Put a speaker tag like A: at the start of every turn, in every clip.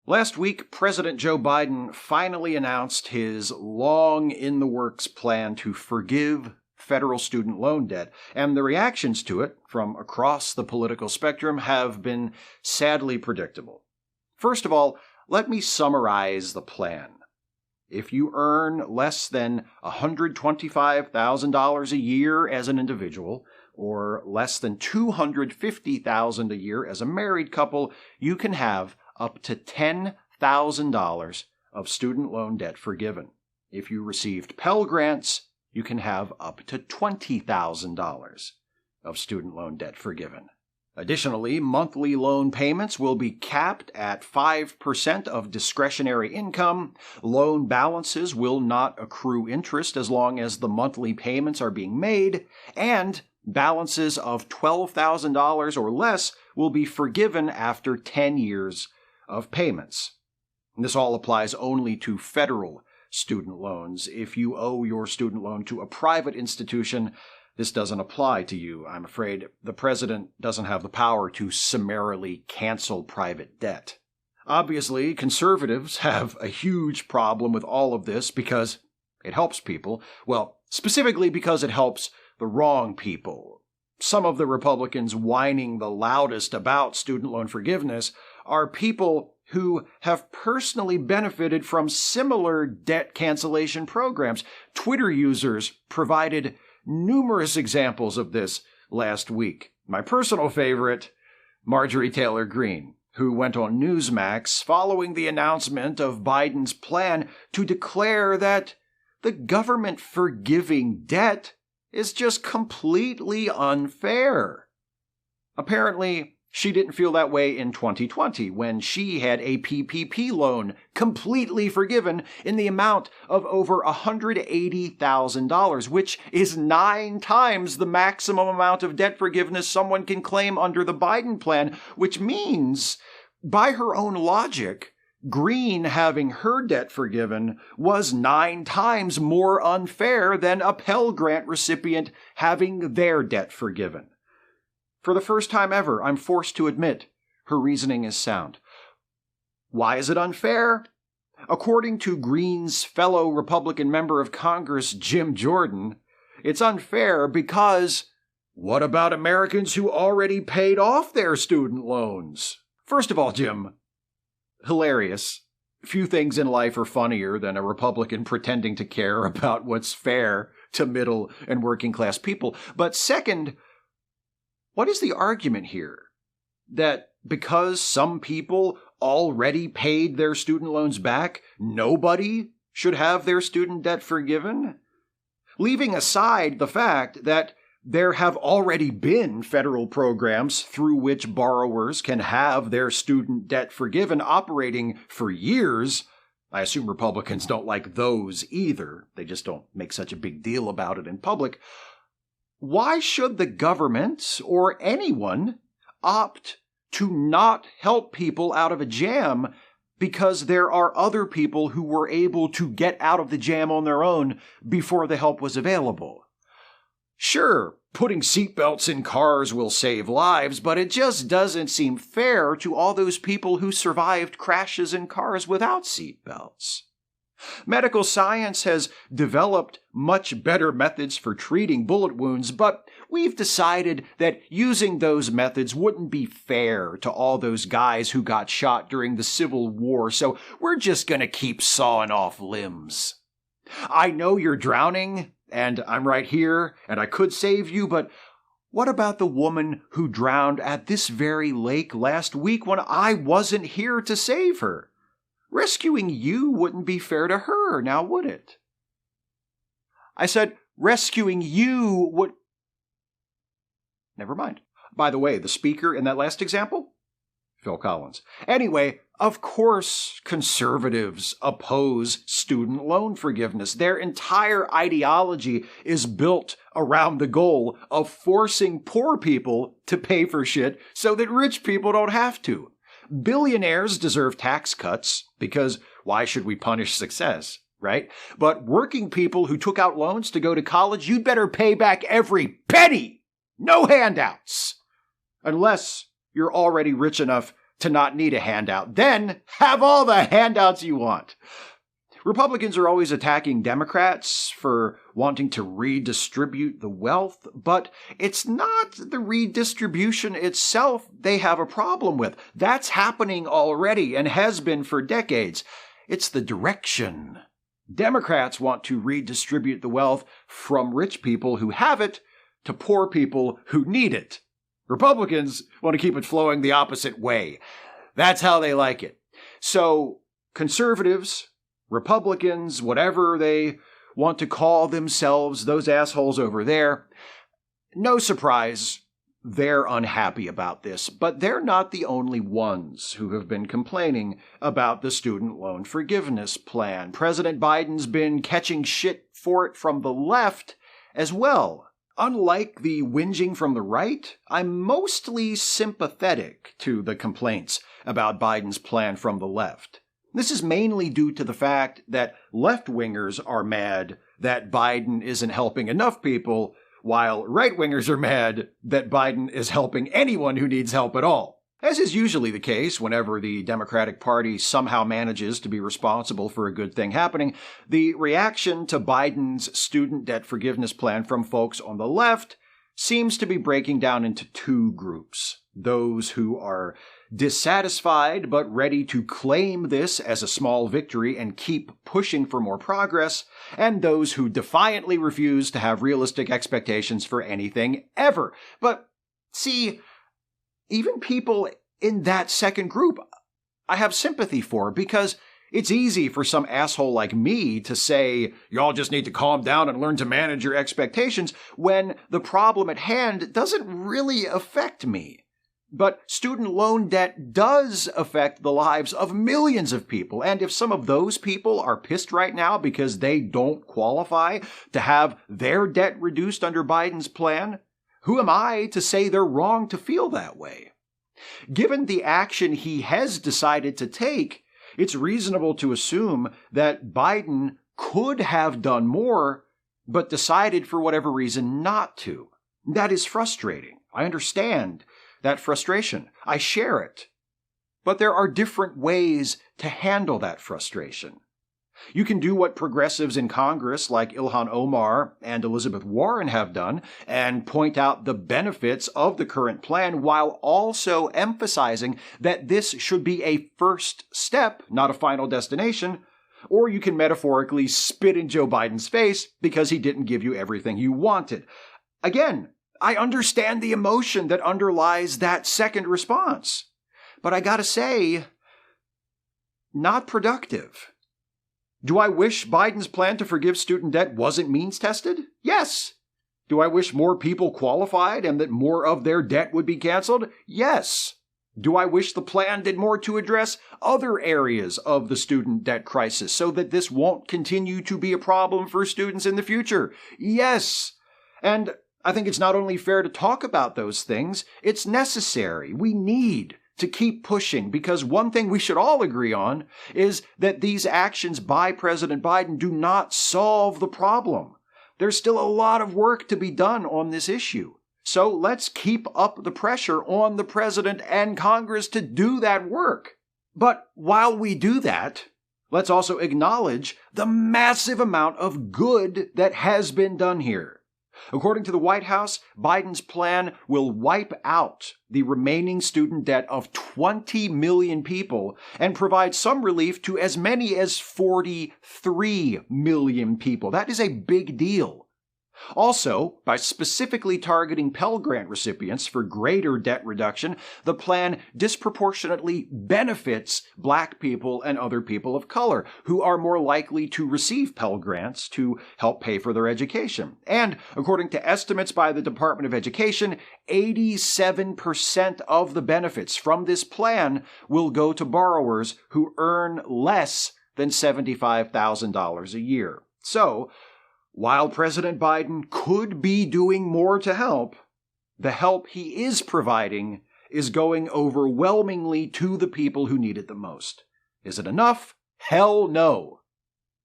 A: Last week, President Joe Biden finally announced his long-in-the-works plan to forgive federal student loan debt, and the reactions to it from across the political spectrum have been sadly predictable. First of all, let me summarize the plan. If you earn less than $125,000 a year as an individual, or less than $250,000 a year as a married couple, you can have up to $10,000 of student loan debt forgiven. If you received Pell Grants, you can have up to $20,000 of student loan debt forgiven. Additionally, monthly loan payments will be capped at 5% of discretionary income. Loan balances will not accrue interest as long as the monthly payments are being made, and balances of $12,000 or less will be forgiven after 10 years of payments. And this all applies only to federal student loans. If you owe your student loan to a private institution, this doesn't apply to you. I'm afraid the president doesn't have the power to summarily cancel private debt. Obviously, conservatives have a huge problem with all of this because it helps people. Well, specifically because it helps the wrong people. Some of the Republicans whining the loudest about student loan forgiveness are people who have personally benefited from similar debt cancellation programs. Twitter users provided numerous examples of this last week. My personal favorite, Marjorie Taylor Greene, who went on Newsmax following the announcement of Biden's plan to declare that the government forgiving debt is just completely unfair. Apparently, she didn't feel that way in 2020 when she had a PPP loan completely forgiven in the amount of over $180,000, which is 9 times the maximum amount of debt forgiveness someone can claim under the Biden plan, which means, by her own logic, Greene having her debt forgiven was 9 times more unfair than a Pell Grant recipient having their debt forgiven. For the first time ever, I'm forced to admit her reasoning is sound. Why is it unfair? According to Greene's fellow Republican member of Congress, Jim Jordan, it's unfair because what about Americans who already paid off their student loans? First of all, Jim, hilarious. Few things in life are funnier than a Republican pretending to care about what's fair to middle and working class people. But second, what is the argument here? That because some people already paid their student loans back, nobody should have their student debt forgiven? Leaving aside the fact that there have already been federal programs through which borrowers can have their student debt forgiven operating for years. I assume Republicans don't like those either. They just don't make such a big deal about it in public. Why should the government or anyone opt to not help people out of a jam because there are other people who were able to get out of the jam on their own before the help was available? Sure, putting seatbelts in cars will save lives, but it just doesn't seem fair to all those people who survived crashes in cars without seatbelts. Medical science has developed much better methods for treating bullet wounds, but we've decided that using those methods wouldn't be fair to all those guys who got shot during the Civil War, so we're just going to keep sawing off limbs. I know you're drowning, and I'm right here, and I could save you, but what about the woman who drowned at this very lake last week when I wasn't here to save her? Rescuing you wouldn't be fair to her, now would it? I said rescuing you would... Never mind. By the way, the speaker in that last example? Phil Collins. Anyway, of course conservatives oppose student loan forgiveness. Their entire ideology is built around the goal of forcing poor people to pay for shit so that rich people don't have to. Billionaires deserve tax cuts because why should we punish success, right? But working people who took out loans to go to college, you'd better pay back every penny. No handouts. Unless you're already rich enough to not need a handout. Then have all the handouts you want. Republicans are always attacking Democrats for wanting to redistribute the wealth, but it's not the redistribution itself they have a problem with. That's happening already and has been for decades. It's the direction. Democrats want to redistribute the wealth from rich people who have it to poor people who need it. Republicans want to keep it flowing the opposite way. That's how they like it. So conservatives, Republicans, whatever they want to call themselves, those assholes over there, no surprise, they're unhappy about this. But they're not the only ones who have been complaining about the student loan forgiveness plan. President Biden's been catching shit for it from the left as well. Unlike the whinging from the right, I'm mostly sympathetic to the complaints about Biden's plan from the left. This is mainly due to the fact that left-wingers are mad that Biden isn't helping enough people, while right-wingers are mad that Biden is helping anyone who needs help at all. As is usually the case whenever the Democratic Party somehow manages to be responsible for a good thing happening, the reaction to Biden's student debt forgiveness plan from folks on the left seems to be breaking down into two groups. Those who are dissatisfied but ready to claim this as a small victory and keep pushing for more progress, and those who defiantly refuse to have realistic expectations for anything ever. But see, even people in that second group I have sympathy for, because it's easy for some asshole like me to say, y'all just need to calm down and learn to manage your expectations, when the problem at hand doesn't really affect me. But student loan debt does affect the lives of millions of people, and if some of those people are pissed right now because they don't qualify to have their debt reduced under Biden's plan, who am I to say they're wrong to feel that way? Given the action he has decided to take, it's reasonable to assume that Biden could have done more, but decided for whatever reason not to. That is frustrating. I understand that frustration. I share it. But there are different ways to handle that frustration. You can do what progressives in Congress like Ilhan Omar and Elizabeth Warren have done and point out the benefits of the current plan while also emphasizing that this should be a first step, not a final destination. Or you can metaphorically spit in Joe Biden's face because he didn't give you everything you wanted. Again, I understand the emotion that underlies that second response. But I gotta say, not productive. Do I wish Biden's plan to forgive student debt wasn't means-tested? Yes. Do I wish more people qualified and that more of their debt would be canceled? Yes. Do I wish the plan did more to address other areas of the student debt crisis so that this won't continue to be a problem for students in the future? Yes. And I think it's not only fair to talk about those things, it's necessary. We need to keep pushing, because one thing we should all agree on is that these actions by President Biden do not solve the problem. There's still a lot of work to be done on this issue. So let's keep up the pressure on the president and Congress to do that work. But while we do that, let's also acknowledge the massive amount of good that has been done here. According to the White House, Biden's plan will wipe out the remaining student debt of 20 million people and provide some relief to as many as 43 million people. That is a big deal. Also, by specifically targeting Pell Grant recipients for greater debt reduction, the plan disproportionately benefits Black people and other people of color who are more likely to receive Pell Grants to help pay for their education. And according to estimates by the Department of Education, 87% of the benefits from this plan will go to borrowers who earn less than $75,000 a year. So, while President Biden could be doing more to help, the help he is providing is going overwhelmingly to the people who need it the most. Is it enough? Hell no.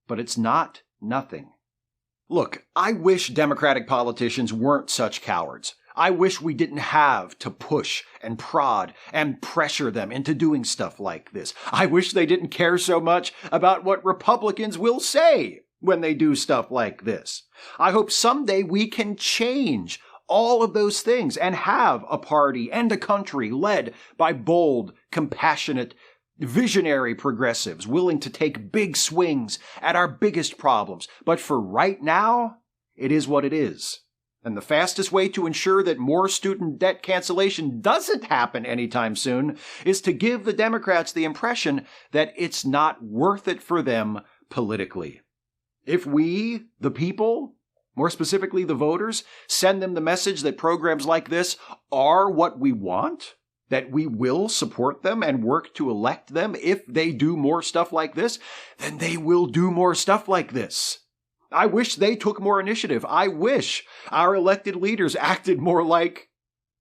A: But it's not nothing. Look, I wish Democratic politicians weren't such cowards. I wish we didn't have to push and prod and pressure them into doing stuff like this. I wish they didn't care so much about what Republicans will say when they do stuff like this. I hope someday we can change all of those things and have a party and a country led by bold, compassionate, visionary progressives willing to take big swings at our biggest problems. But for right now, it is what it is. And the fastest way to ensure that more student debt cancellation doesn't happen anytime soon is to give the Democrats the impression that it's not worth it for them politically. If we, the people, more specifically the voters, send them the message that programs like this are what we want, that we will support them and work to elect them if they do more stuff like this, then they will do more stuff like this. I wish they took more initiative. I wish our elected leaders acted more like,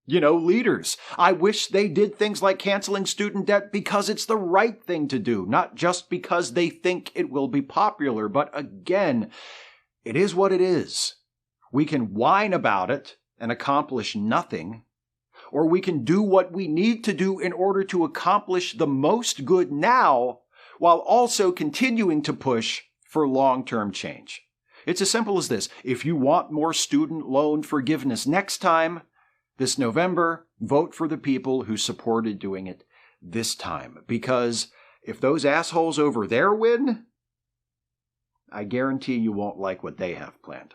A: leaders. I wish they did things like canceling student debt because it's the right thing to do, not just because they think it will be popular. But again, it is what it is. We can whine about it and accomplish nothing, or we can do what we need to do in order to accomplish the most good now while also continuing to push for long-term change. It's as simple as this. If you want more student loan forgiveness next time, this November, vote for the people who supported doing it this time. Because if those assholes over there win, I guarantee you won't like what they have planned.